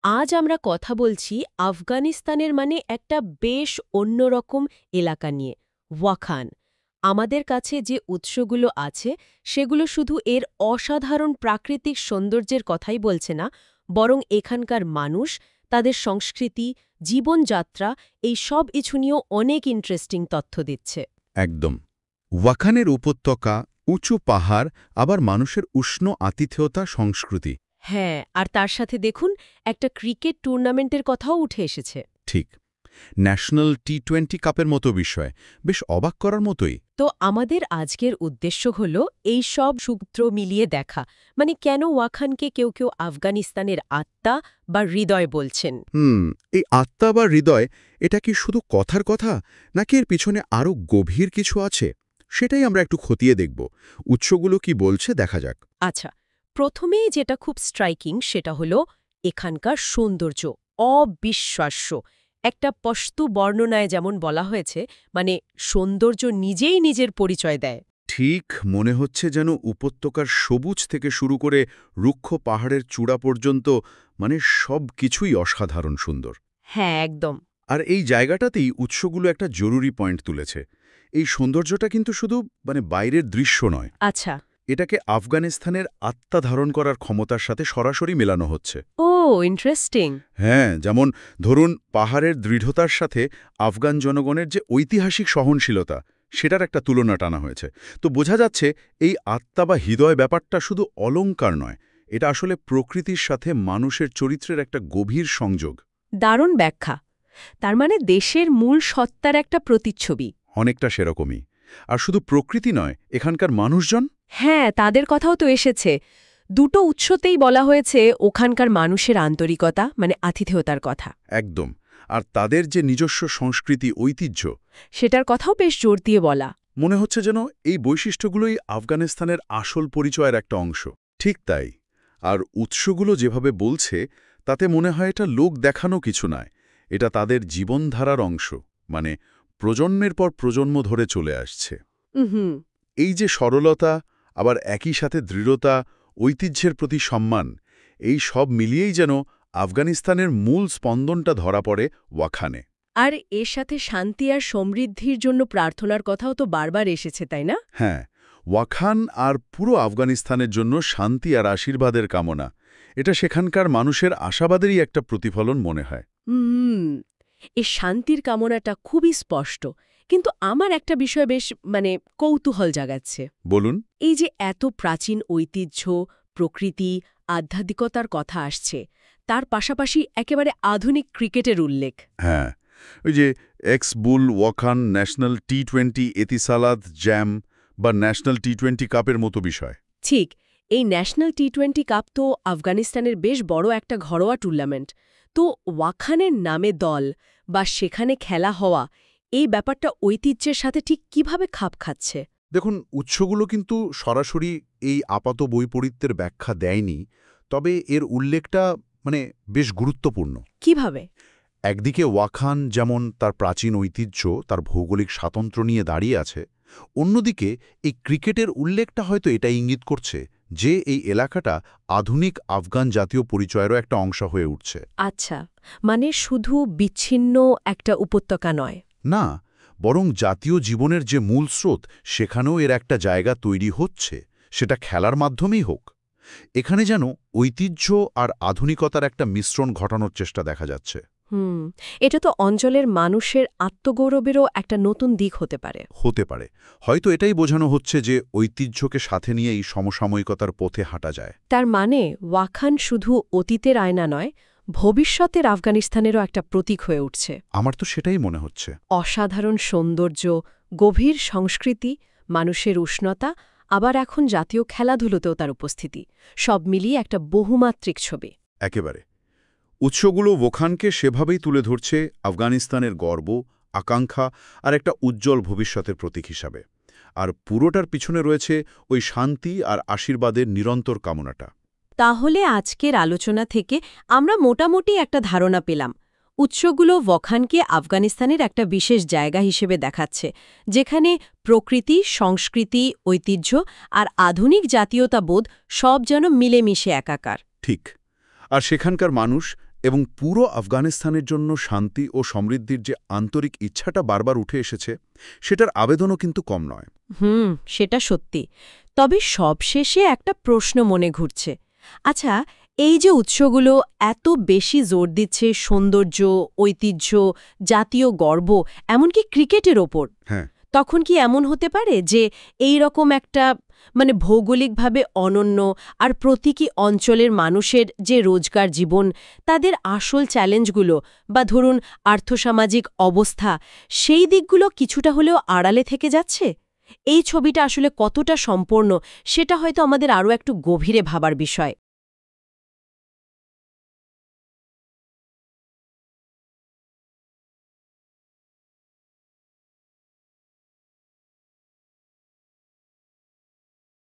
আজ আমরা কথা বলছি আফগানিস্তানের মানে একটা বেশ অন্যরকম এলাকা নিয়ে, ওয়াখান। আমাদের কাছে যে উৎসগুলো আছে সেগুলো শুধু এর অসাধারণ প্রাকৃতিক সৌন্দর্যের কথাই বলছে না, বরং এখানকার মানুষ, তাদের সংস্কৃতি, জীবনযাত্রা, এই সব কিছু নিয়েও অনেক ইন্টারেস্টিং তথ্য দিচ্ছে। একদম। ওয়াখানের উপত্যকা, উঁচু পাহাড়, আবার মানুষের উষ্ণ আতিথেয়তা সংস্কৃতি। হ্যাঁ, আর তার সাথে দেখুন একটা ক্রিকেট টুর্নামেন্টের কথাও উঠে এসেছে। ঠিক। ন্যাশনাল টি-20 কাপের মতো বিষয়, বেশ অবাক করার মতোই। তো আমাদের আজকের উদ্দেশ্য হল এই সব সূত্র মিলিয়ে দেখা, মানে কেন ওয়াখানকে কেউ কেউ আফগানিস্তানের আত্মা বা হৃদয় বলছেন। এই আত্মা বা হৃদয়, এটা কি শুধু কথার কথা, নাকি এর পিছনে আরও গভীর কিছু আছে? সেটাই আমরা একটু খতিয়ে দেখব। উৎসগুলো কি বলছে দেখা যাক। আচ্ছা, প্রথমেই যেটা খুব স্ট্রাইকিং সেটা হল এখানকার সৌন্দর্য অবিশ্বাস্য। একটা পশতু বর্ণনায় যেমন বলা হয়েছে, মানে সৌন্দর্য নিজেই নিজের পরিচয় দেয়। ঠিক মনে হচ্ছে যেন উপত্যকার সবুজ থেকে শুরু করে রুক্ষ পাহাড়ের চূড়া পর্যন্ত, মানে সব কিছুই অসাধারণ সুন্দর। হ্যাঁ, একদম। আর এই জায়গাটাতেই উৎসগুলো একটা জরুরি পয়েন্ট তুলেছে। এই সৌন্দর্যটা কিন্তু শুধু বাইরের দৃশ্য নয়, আচ্ছা। এটাকে আফগানিস্তানের আত্মা ধারণ করার ক্ষমতার সাথে সরাসরি মেলানো হচ্ছে। ও, ইন্টারেস্টিং। হ্যাঁ, যেমন ধরুন পাহাড়ের দৃঢ়তার সাথে আফগান জনগণের যে ঐতিহাসিক সহনশীলতা, সেটার একটা তুলনা টানা হয়েছে। তো বোঝা যাচ্ছে এই আত্মা বা হৃদয় ব্যাপারটা শুধু অলংকার নয়, এটা আসলে প্রকৃতির সাথে মানুষের চরিত্রের একটা গভীর সংযোগ। দারুণ ব্যাখ্যা। তার মানে দেশের মূল সত্তার একটা প্রতিচ্ছবি। অনেকটা সেরকমই। আর শুধু প্রকৃতি নয়, এখানকার মানুষজন। হ্যাঁ, তাদের কথাও তো এসেছে। দুটো উৎসতেই বলা হয়েছে ওখানকার মানুষের আন্তরিকতা, মানে আতিথেয়তার কথা। একদম। আর তাদের যে নিজস্ব সংস্কৃতি, ঐতিহ্য, সেটার কথাও বেশ জোর দিয়ে বলা। মনে হচ্ছে যেন এই বৈশিষ্ট্যগুলোই আফগানিস্তানের আসল পরিচয়ের একটা অংশ। ঠিক তাই। আর উৎসগুলো যেভাবে বলছে, তাতে মনে হয় এটা লোক দেখানো কিছু নয়, এটা তাদের জীবনধারার অংশ, মানে প্রজন্মের পর প্রজন্ম ধরে চলে আসছে। হুম। এই যে সরলতা, আবার একই সাথে দৃঢ়তা, ঐতিহ্যের প্রতি সম্মান, এই সব মিলিয়েই যেন আফগানিস্তানের মূল স্পন্দনটা ধরা পড়ে ওয়াখানে। আর এর সাথে শান্তি আর সমৃদ্ধির জন্য প্রার্থনার কথাও তো বারবার এসেছে, তাই না? হ্যাঁ, ওয়াখান আর পুরো আফগানিস্তানের জন্য শান্তি আর আশীর্বাদের কামনা, এটা সেখানকার মানুষের আশাবাদেরই একটা প্রতিফলন মনে হয়। হুম। এই শান্তির কামনাটা খুবই স্পষ্ট। কিন্তু আমার একটা বিষয় বেশ কৌতূহল জাগাচ্ছে। বলুন। এই যে এত প্রাচীন ঐতিহ্য, প্রকৃতি, আধ্যাত্মিকতার কথা আসছে, তার পাশাপাশি একেবারে আধুনিক ক্রিকেটের উল্লেখ। হ্যাঁ, ওই যে বুল ওয়াখান ন্যাশনাল টি-20 এতিসালাত জ্যাম বা ন্যাশনাল টি-20 কাপের মতো বিষয়। ঠিক, এই ন্যাশনাল টি-20 কাপ তো আফগানিস্তানের বেশ বড় একটা ঘরোয়া টুর্নামেন্ট। তো ওয়াখানের নামে দল বা সেখানে খেলা হওয়া, এই ব্যাপারটা ঐতিহ্যের সাথে ঠিক কিভাবে খাপ খাচ্ছে? দেখুন, উৎসগুলো কিন্তু সরাসরি এই আপাত বৈপরীত্যের ব্যাখ্যা দেয়নি, তবে এর উল্লেখটা বেশ গুরুত্বপূর্ণ। কিভাবে? একদিকে ওয়াখান যেমন তার প্রাচীন ঐতিহ্য, তার ভৌগোলিক স্বাতন্ত্র্য নিয়ে দাঁড়িয়ে আছে, অন্যদিকে এই ক্রিকেটের উল্লেখটা হয়তো এটা ইঙ্গিত করছে যে এই এলাকাটা আধুনিক আফগান জাতীয় পরিচয়েরও একটা অংশ হয়ে উঠছে। আচ্ছা, মানে শুধু বিচ্ছিন্ন একটা উপত্যকা নয়। না, বরং জাতীয় জীবনের যে মূল স্রোত, সেখানেও এর একটা জায়গা তৈরি হচ্ছে, সেটা খেলার মাধ্যমেই হোক। এখানে যেন ঐতিহ্য আর আধুনিকতার একটা মিশ্রণ ঘটানোর চেষ্টা দেখা যাচ্ছে। এটা তো অঞ্চলের মানুষের আত্মগৌরবেরও একটা নতুন দিক হতে পারে। হতে পারে। হয়তো এটাই বোঝানো হচ্ছে যে ঐতিহ্যকে সাথে নিয়ে এই সমসাময়িকতার পথে হাঁটা যায়। তার মানে ওয়াখান শুধু অতীতের আয়না নয়, ভবিষ্যতের আফগানিস্তানেরও একটা প্রতীক হয়ে উঠছে। আমার তো সেটাই মনে হচ্ছে। অসাধারণ সৌন্দর্য, গভীর সংস্কৃতি, মানুষের উষ্ণতা, আবার এখন জাতীয় খেলাধুলোতেও তার উপস্থিতি, সব মিলিয়ে একটা বহুমাত্রিক ছবি। একেবারে। উৎসগুলো ওখানকে সেভাবেই তুলে ধরছে আফগানিস্তানের গর্ব, আকাঙ্ক্ষা আর একটা উজ্জ্বল ভবিষ্যতের প্রতীক হিসাবে। আর পুরোটার পিছনে রয়েছে ওই শান্তি আর আশীর্বাদের নিরন্তর কামনাটা। তাহলে আজকের আলোচনা থেকে আমরা মোটামুটি একটা ধারণা পেলাম। উৎসগুলো ওয়াখানকে আফগানিস্তানের একটা বিশেষ জায়গা হিসেবে দেখাচ্ছে, যেখানে প্রকৃতি, সংস্কৃতি, ঐতিহ্য আর আধুনিক জাতীয়তাবোধ সব যেন মিলেমিশে একাকার। ঠিক। আর সেখানকার মানুষ এবং পুরো আফগানিস্তানের জন্য শান্তি ও সমৃদ্ধির যে আন্তরিক ইচ্ছাটা বারবার উঠে এসেছে, সেটার আবেদনও কিন্তু কম নয়। সেটা সত্যি। তবে সবশেষে একটা প্রশ্ন মনে ঘুরছে। আচ্ছা, এই যে উৎসগুলো এত বেশি জোর দিচ্ছে সৌন্দর্য, ঐতিহ্য, জাতীয় গর্ব, এমনকি ক্রিকেটের ওপর, হ্যাঁ, তখন কি এমন হতে পারে যে এই রকম একটা ভৌগোলিকভাবে অনন্য আর প্রতীকী অঞ্চলের মানুষের যে রোজগার জীবন, তাদের আসল চ্যালেঞ্জগুলো বা ধরুন আর্থসামাজিক অবস্থা, সেই দিকগুলো কিছুটা হলেও আড়ালে থেকে যাচ্ছে? এই ছবিটা আসলে কতটা সম্পূর্ণ, সেটা হয়তো আমাদের আরও একটু গভীরে ভাবার বিষয়।